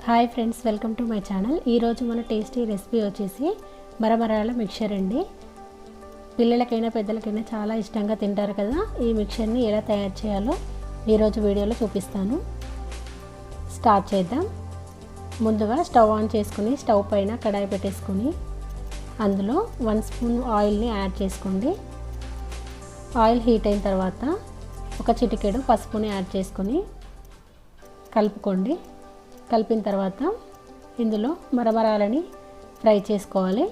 Hi friends, welcome to my channel. ఈరోజు మన tasty recipe వచ్చేసి మరమరాల మిక్చర్ అండి. పిల్లలకైనా పెద్దలకైనా చాలా ఇష్టంగా తింటారు కదా. ఈ మిక్చర్ని ఎలా తయారు చేయాలో ఈరోజు వీడియోలో చూపిస్తాను. స్టార్ట్ చేద్దాం. ముందుగా స్టవ్ ఆన్ చేసుకుని స్టవ్ పైన కడాయి పెట్టేసుకొని అందులో 1 స్పూన్ ఆయిల్ని యాడ్ చేసుకోండి. ఆయిల్ హీట్ అయిన తర్వాత ఒక చిటికెడు పసుపుని యాడ్ చేసుకొని కలుపుకోండి. కలిపిన తర్వాత ఇందులో మరమరాలని ఫ్రై చేసుకోవాలి.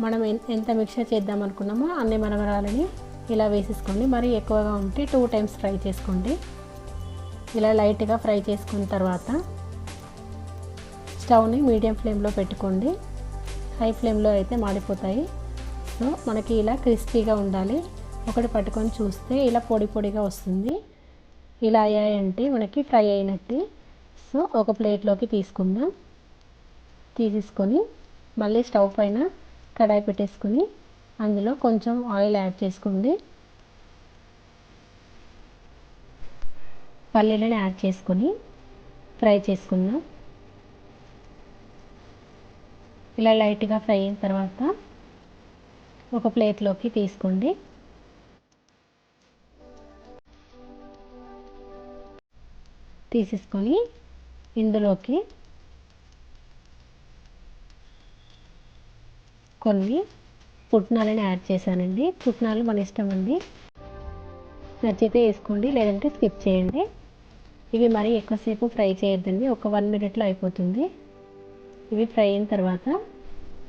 మనం ఎంత మిక్చర్ చేద్దాం అనుకున్నామో అన్ని మరమరాలని ఇలా వేసేసుకోండి. మరి ఎక్కువగా ఉంటే 2 టైమ్స్ ఫ్రై చేసుకోండి. ఇలా లైట్గా ఫ్రై చేసుకున్న తర్వాత స్టవ్ని మీడియం ఫ్లేమ్లో పెట్టుకోండి. హై ఫ్లేమ్లో అయితే మాడిపోతాయి. సో మనకి ఇలా క్రిస్పీగా ఉండాలి. ఒకటి పట్టుకొని చూస్తే ఇలా పొడి పొడిగా వస్తుంది. ఇలా అయ్యాయంటే మనకి ఫ్రై అయినట్టు. సో ఒక ప్లేట్లోకి తీసుకుందాం. తీసేసుకొని మళ్ళీ స్టవ్ పైన కడాయి పెట్టేసుకొని అందులో కొంచెం ఆయిల్ యాడ్ చేసుకోండి. పల్లీలను యాడ్ చేసుకొని ఫ్రై చేసుకుందాం. ఇలా లైట్గా ఫ్రై అయిన తర్వాత ఒక ప్లేట్లోకి తీసుకోండి. తీసేసుకొని ఇందులోకి కొన్ని పుట్నాలను యాడ్ చేశానండి. పుట్నాలు మన ఇష్టం అండి, నచ్చితే వేసుకోండి, లేదంటే స్కిప్ చేయండి. ఇవి మరీ ఎక్కువసేపు ఫ్రై చేయొద్దండి, ఒక 1 మినిట్లో అయిపోతుంది. ఇవి ఫ్రై అయిన తర్వాత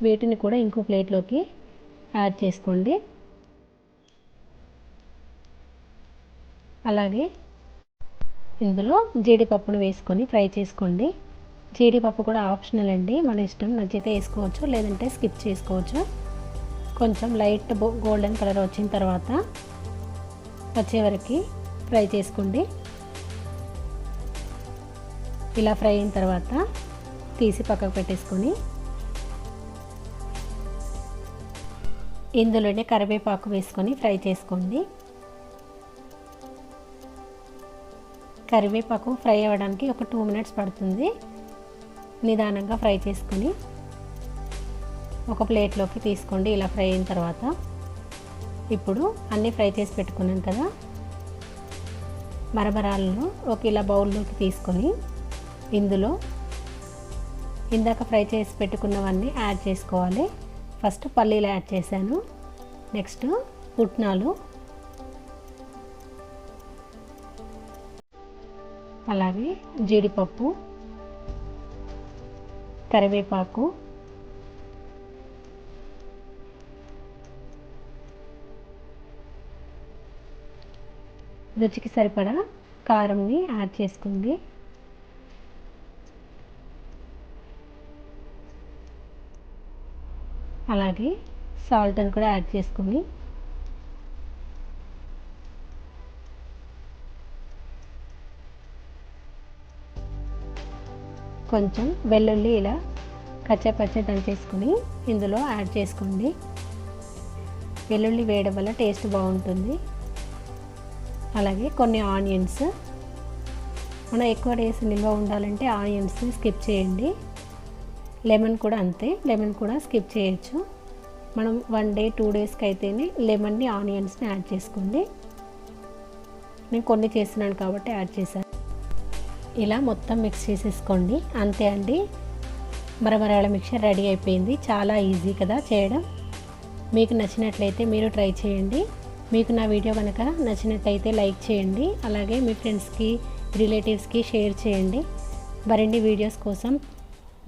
వీటిని కూడా ఇంకో ప్లేట్లోకి యాడ్ చేసుకోండి. అలాగే ఇందులో జీడిపప్పును వేసుకొని ఫ్రై చేసుకోండి. జీడిపప్పు కూడా ఆప్షనల్ అండి, మన ఇష్టం, నచ్చితే వేసుకోవచ్చు, లేదంటే స్కిప్ చేసుకోవచ్చు. కొంచెం లైట్ గోల్డెన్ కలర్ వచ్చిన తర్వాత వచ్చే వరకు ఫ్రై చేసుకోండి. ఇలా ఫ్రై అయిన తర్వాత తీసి పక్కకు పెట్టేసుకొని ఇందులోనే కరివేపాకు వేసుకొని ఫ్రై చేసుకోండి. కరివేపాకు ఫ్రై అవ్వడానికి ఒక 2 మినిట్స్ పడుతుంది. నిదానంగా ఫ్రై చేసుకొని ఒక ప్లేట్లోకి తీసుకోండి. ఇలా ఫ్రై అయిన తర్వాత ఇప్పుడు అన్నీ ఫ్రై చేసి పెట్టుకున్నాను కదా, మరమరాలను ఒక ఇలా బౌల్లోకి తీసుకొని ఇందులో ఇందాక ఫ్రై చేసి పెట్టుకున్నవన్నీ యాడ్ చేసుకోవాలి. ఫస్ట్ పల్లీలు యాడ్ చేశాను, నెక్స్ట్ పుట్నాలు, అలాగే జీడిపప్పు, కరివేపాకు, రుచికి సరిపడా కారంని యాడ్ చేసుకోండి. అలాగే సాల్ట్ని కూడా యాడ్ చేసుకొని కొంచెం వెల్లుల్లి ఇలా కచ్చపచ్చ దంచేసుకొని ఇందులో యాడ్ చేసుకోండి. వెల్లుల్లి వేయడం వల్ల టేస్ట్ బాగుంటుంది. అలాగే కొన్ని ఆనియన్స్, మనం ఎక్కువ డేస్ నిల్వ ఉండాలంటే ఆనియన్స్ని స్కిప్ చేయండి. లెమన్ కూడా అంతే, లెమన్ కూడా స్కిప్ చేయొచ్చు. మనం 1 డే 2 డేస్కి అయితేనే లెమన్ని ఆనియన్స్ని యాడ్ చేసుకోండి. నేను కొన్ని చేస్తున్నాను కాబట్టి యాడ్ చేశాను. ఇలా మొత్తం మిక్స్ చేసేసుకోండి. అంతే అండి, మరమరాల మిక్చర్ రెడీ అయిపోయింది. చాలా ఈజీ కదా చేయడం. మీకు నచ్చినట్లయితే మీరు ట్రై చేయండి. మీకు నా వీడియో కనుక నచ్చినట్లయితే లైక్ చేయండి. అలాగే మీ ఫ్రెండ్స్కి, రిలేటివ్స్కి షేర్ చేయండి. మరిన్ని వీడియోస్ కోసం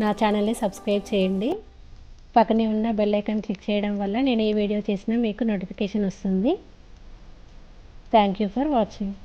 నా ఛానల్ని సబ్స్క్రైబ్ చేయండి. పక్కనే ఉన్న బెల్ ఐకాన్ క్లిక్ చేయడం వల్ల నేను ఏ వీడియో చేసినా మీకు నోటిఫికేషన్ వస్తుంది. Thank you for watching.